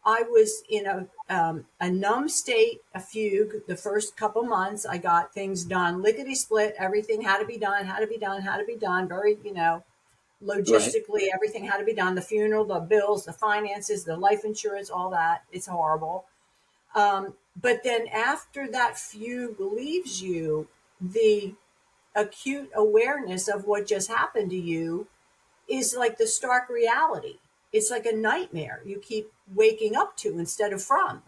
I was in a numb state, a fugue. The first couple months, I got things done, lickety split. Everything had to be done, had to be done, had to be done. Very, Right. logistically, everything had to be done. The funeral, the bills, the finances, the life insurance, all that. It's horrible. But then after that fugue leaves you, the acute awareness of what just happened to you is like the stark reality. It's like a nightmare you keep waking up to instead of from.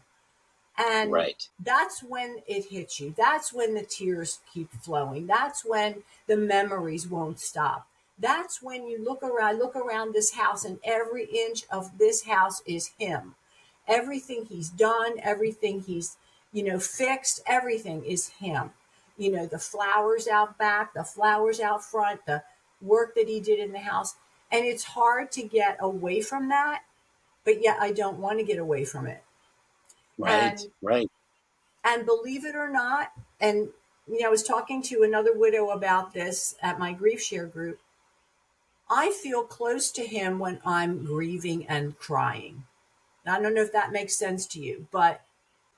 And Right. that's when it hits you. That's when the tears keep flowing. That's when the memories won't stop. That's when you look around this house, and every inch of this house is him. Everything he's done, everything he's, fixed, everything is him. The flowers out back, the flowers out front, the work that he did in the house. And it's hard to get away from that, but yet I don't want to get away from it. Right. And Right. and believe it or not, and I was talking to another widow about this at my grief share group. I feel close to him when I'm grieving and crying. I don't know if that makes sense to you, but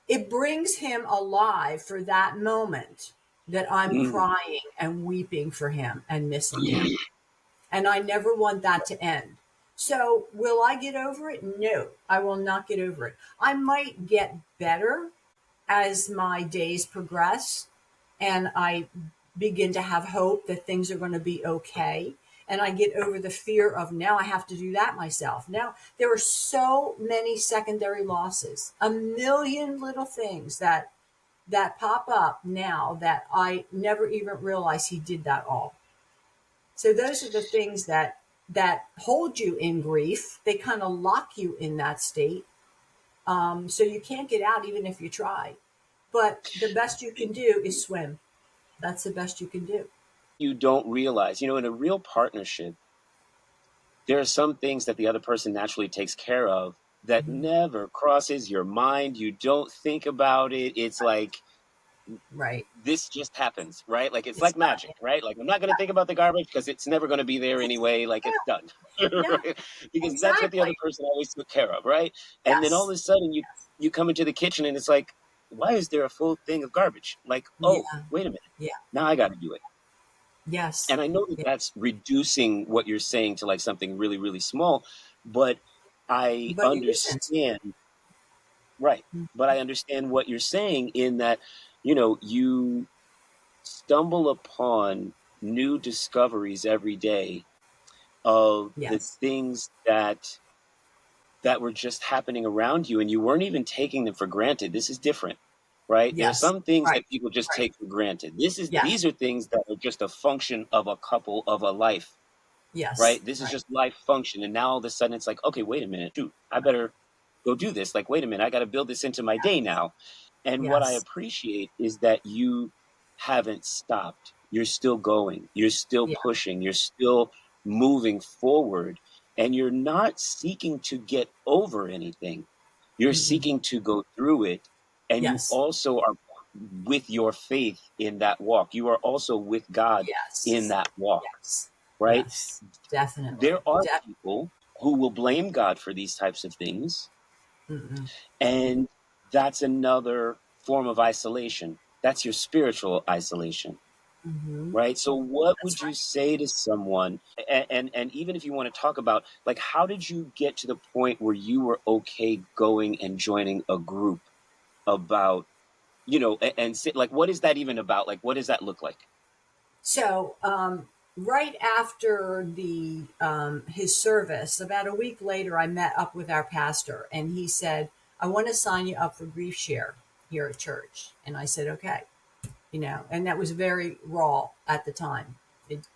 it brings him alive for that moment that I'm Mm. crying and weeping for him and missing him. And I never want that to end. So, will I get over it? No, I will not get over it. I might get better as my days progress and I begin to have hope that things are going to be okay. And I get over the fear of now I have to do that myself. Now, there are so many secondary losses, a million little things that pop up now that I never even realized he did that all. So those are the things that hold you in grief. They kind of lock you in that state. So you can't get out even if you try. But the best you can do is swim. That's the best you can do. You don't realize, in a real partnership, there are some things that the other person naturally takes care of that Mhm. never crosses your mind. You don't think about it. It's like Right. this just happens, right? Like it's It's like done. magic, right? Like I'm not going to think about the garbage because it's never going to be there anyway. Like it's done, Yeah, right? Because that's what the other exactly. person always took care of, right? And then all Yes. of a sudden you come into the kitchen and it's like, why is there a full thing of garbage? Like, oh, Yeah. wait a minute, Yeah. now I got to do it. Yes. And I know that Yeah. that's reducing what you're saying to like something really, really small, but I But it isn't. understand, right? But I understand what you're saying in that, you stumble upon new discoveries every day of the Yes. things that were just happening around you and you weren't even taking them for granted. This is different, right? There are Yes. some things Right. that people just Right. take for granted. These Yes. are things that are just a function of a couple of a life, Yes. right? This is Right. just life function. And now all of a sudden it's like, okay, wait a minute, shoot, I better go do this. Like, wait a minute, I got to build this into my day now. And what I Yes. appreciate is that you haven't stopped. You're still going, you're still Yeah. pushing, you're still moving forward, and you're not seeking to get over anything. You're Mm-mm. seeking to go through it. And you Yes. also are with your faith in that walk. You are also with God in Yes. that walk, Yes. right? Yes. Definitely. There are people who will blame God for these types of things, Mm-mm. and that's another form of isolation. That's your spiritual isolation, Hmm. right? So what That's would you right. say to someone, and even if you want to talk about, like, how did you get to the point where you were okay going and joining a group about, and say, like, what is that even about? Like, what does that look like? So, right after the his service, about a week later, I met up with our pastor, and he said, "I want to sign you up for Grief Share here at church." And I said, "Okay," and that was very raw at the time.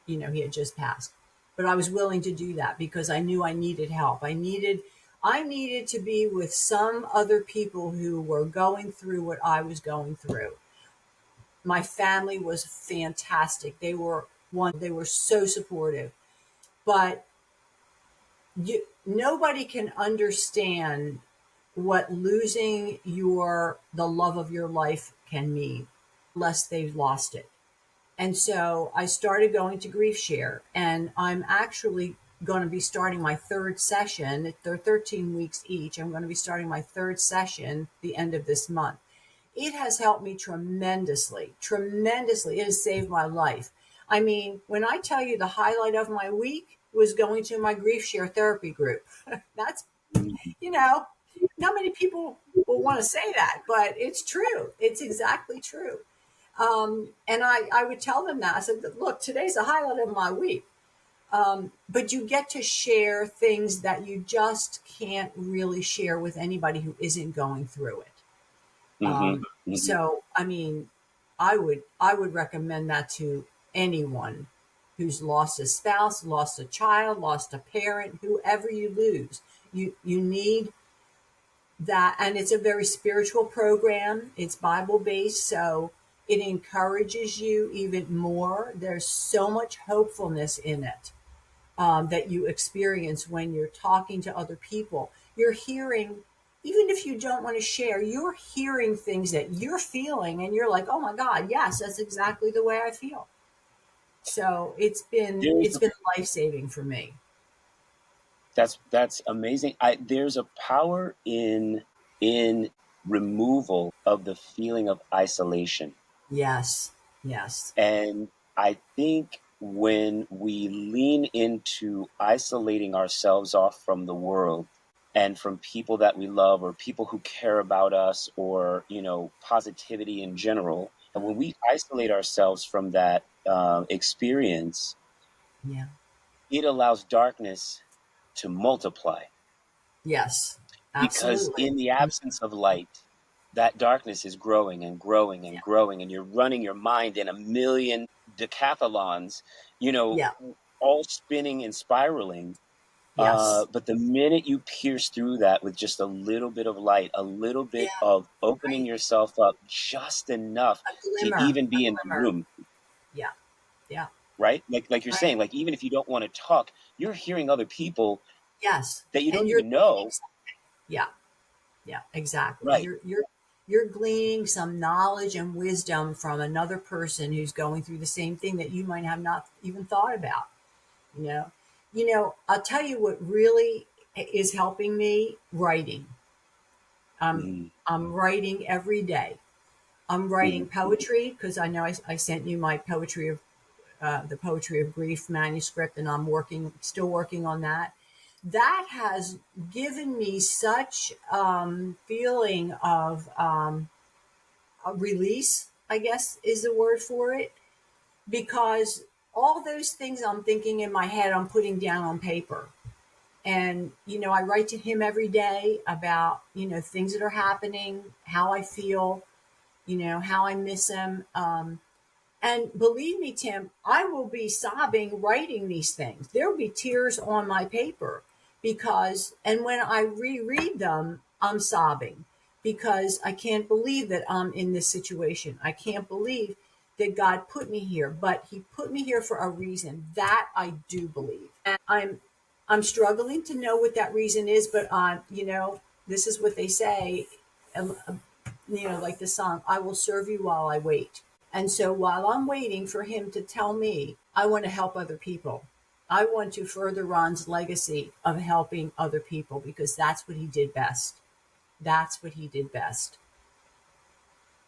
He had just passed, but I was willing to do that because I knew I needed help. I needed to be with some other people who were going through what I was going through. My family was fantastic. They were wonderful. They were so supportive. But nobody can understand what losing the love of your life can mean unless they've lost it. And so I started going to Grief Share, and I'm actually going to be starting my third session. They're 13 weeks each. I'm going to be starting my third session the end of this month. It has helped me tremendously, tremendously. It has saved my life. I mean, when I tell you the highlight of my week was going to my Grief Share therapy group, that's, Mhm. you know, not many people will want to say that, but it's true. It's exactly true. And I would tell them that. I said, look, today's the highlight of my week. But you get to share things that you just can't really share with anybody who isn't going through it. Mhm. Mhm. So, I mean, I would recommend that to anyone who's lost a spouse, lost a child, lost a parent, whoever you lose. You need that, and it's a very spiritual program. It's Bible based, so it encourages you even more. There's so much hopefulness in it, that you experience when you're talking to other people. You're hearing, even if you don't want to share, you're hearing things that you're feeling, and you're like, "Oh my God, yes, that's exactly the way I feel." So it's been There's it's been life saving for me. That's amazing. There's a power in removal of the feeling of isolation. Yes, yes, And I think when we lean into isolating ourselves off from the world and from people that we love or people who care about us or, positivity in general, and when we isolate ourselves from that experience, yeah, it allows darkness to multiply. yes, Because absolutely. in the absence of light, that darkness is growing and growing and growing, and you're running your mind in a million decathlons, you know, Yeah, all spinning and spiraling. yes, But the minute you pierce through that with just a little bit of light, a little bit yeah, of opening right. yourself up just enough to even A be in the glimmer. room, Yeah, yeah, right? Like you're right. saying, like even if you don't want to talk, you're hearing other people Yes, that you and don't you're even gleaning know, some. Yeah, yeah, exactly. right? You're gleaning some knowledge and wisdom from another person who's going through the same thing that you might have not even thought about. You know, I'll tell you what really is helping me: writing. I'm Mm, I'm writing every day. I'm writing mm, poetry because I know I sent you my poetry of the poetry of grief manuscript, and I'm still working on that. That has given me such feeling of a release, I guess is the word for it, because all those things I'm thinking in my head, I'm putting down on paper. And, I write to him every day about, things that are happening, how I feel, how I miss him. And believe me, Tim, I will be sobbing writing these things. There will be tears on my paper and when I reread them, I'm sobbing because I can't believe that I'm in this situation. I can't believe that God put me here, but He put me here for a reason. That I do believe. I'm I'm struggling to know what that reason is, but this is what they say, like the song, I will serve you while I wait. And so while I'm waiting for him to tell me, I want to help other people. I want to further Ron's legacy of helping other people because that's what he did best. That's what he did best.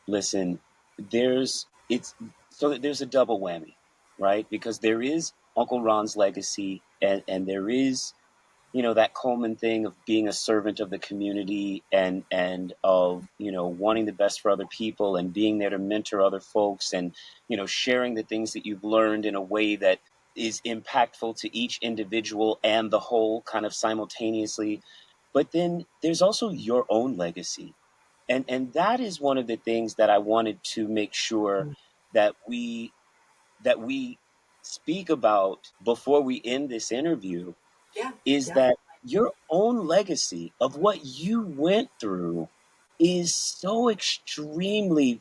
Listen, there's a double whammy, right? Because there is Uncle Ron's legacy, and there is, that Coleman thing of being a servant of the community, and of, wanting the best for other people and being there to mentor other folks, and, sharing the things that you've learned in a way that is impactful to each individual and the whole kind of simultaneously. But then there's also your own legacy. And that is one of the things that I wanted to make sure Mm. that we speak about before we end this interview, Yeah, is that definitely. your own legacy of what you went through is so extremely,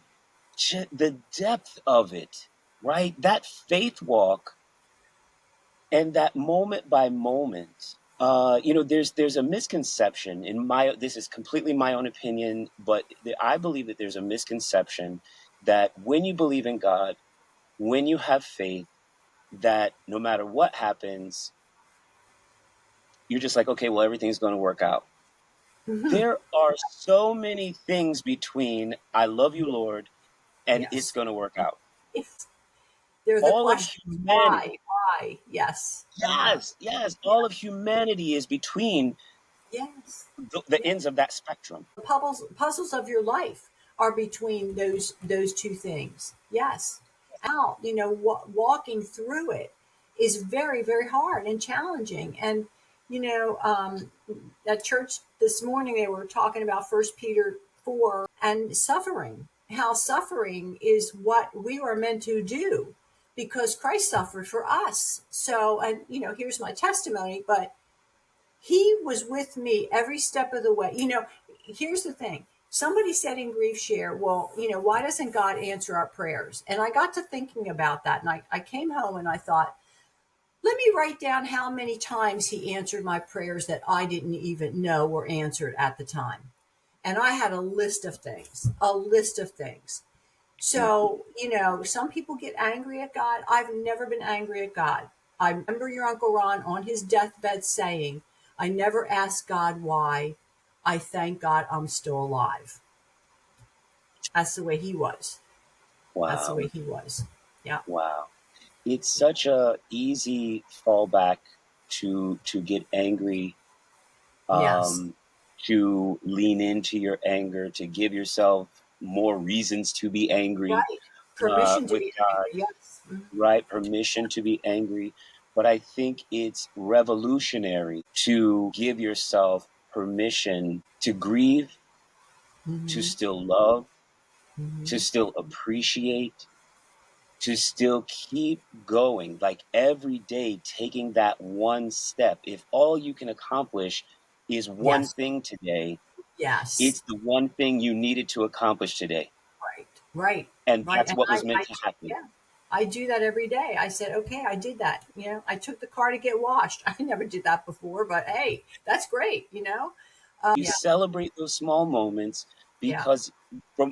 the depth of it, right? That faith walk and that moment by moment. There's a misconception in my. This is completely my own opinion, but I believe that there's a misconception that when you believe in God, when you have faith, that no matter what happens, you're just like, okay, well, everything's going to work out. Mhm. There are so many things between "I love you, Lord" and "it's Yes. going to work out." Yes. They're the All of questions. Why? humanity, Why? Yes. yes, Yeah. all of humanity is between Yes. the Yeah. ends of that spectrum. The puzzles of your life are between those two things. Yes. Out, walking through it is very, very hard and challenging. And at church this morning they were talking about First Peter 4 and suffering. How suffering is what we were meant to do because Christ suffered for us. So, and here's my testimony, but he was with me every step of the way. Here's the thing. Somebody said in Grief Share, well, why doesn't God answer our prayers? And I got to thinking about that. And I came home and I thought, let me write down how many times he answered my prayers that I didn't even know were answered at the time. And I had a list of things, a list of things. So, some people get angry at God. I've never been angry at God. I remember your Uncle Ron on his deathbed saying, I never asked God why. I thank God I'm still alive. That's the way he was. That's the Wow, way he was. Yeah. wow. It's such a easy fallback to get angry, Yes. um, to lean into your anger, to give yourself more reasons to be angry, Right. Permission to with be God, angry. Yes. Mhm. right? Permission to be angry. But I think it's revolutionary to give yourself permission to grieve, to Mhm. still love, to Mhm. still appreciate, to still keep going, like every day, taking that one step. If all you can accomplish is one Yes. thing today, Yes. it's the one thing you needed to accomplish today. Right. Right. And Right. that's And what was meant to happen. yeah, I do that every day. I said, okay, I did that. I took the car to get washed. I never did that before, but hey, that's great. You Yeah. celebrate those small moments, Yeah. because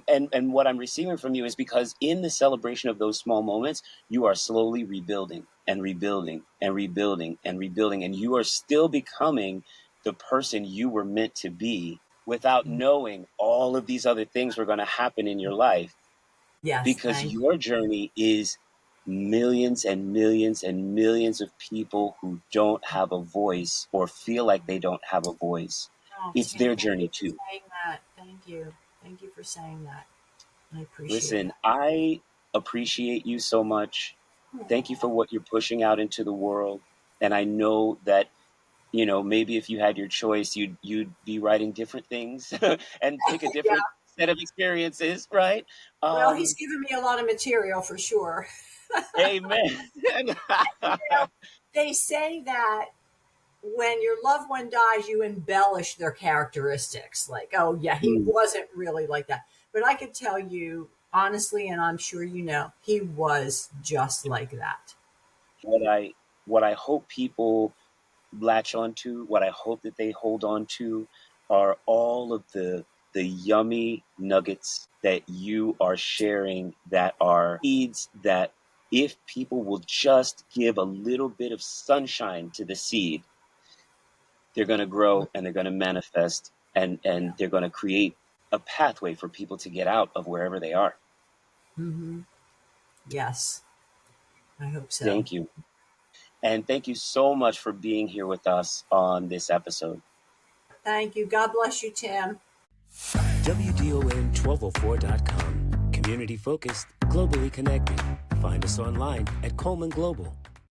and what I'm receiving from you is because in the celebration of those small moments, you are slowly rebuilding and rebuilding and rebuilding and rebuilding, and you are still becoming the person you were meant to be without knowing all of these other things were going to happen in your life, Yes. because Thank your journey is millions and millions and millions of people who don't have a voice or feel like they don't have a voice. Oh, It's Tim, their thank you journey for too. saying that. Thank you. Thank you for saying that. I appreciate Listen, that. I appreciate you so much. Thank you for what you're pushing out into the world. And I know that, maybe if you had your choice, you'd be writing different things and pick a Yeah. different set of experiences, right? Well, he's Um, given me a lot of material for sure. Amen. You know, they say that when your loved one dies, you embellish their characteristics. Like, oh, yeah, he Mm. wasn't really like that. But I could tell you honestly, and I'm sure he was just like that. What I hope people latch onto, what I hope that they hold on to, are all of the yummy nuggets that you are sharing, that are seeds that, if people will just give a little bit of sunshine to the seed, they're going to grow and they're going to manifest, and Yeah. they're going to create. a pathway for people to get out of wherever they are. Hmm. Yes, I hope so. Thank you. And thank you so much for being here with us on this episode. Thank you. God bless you, Tim. WDON1204.com. Community focused, globally connected. Find us online at Coleman Global.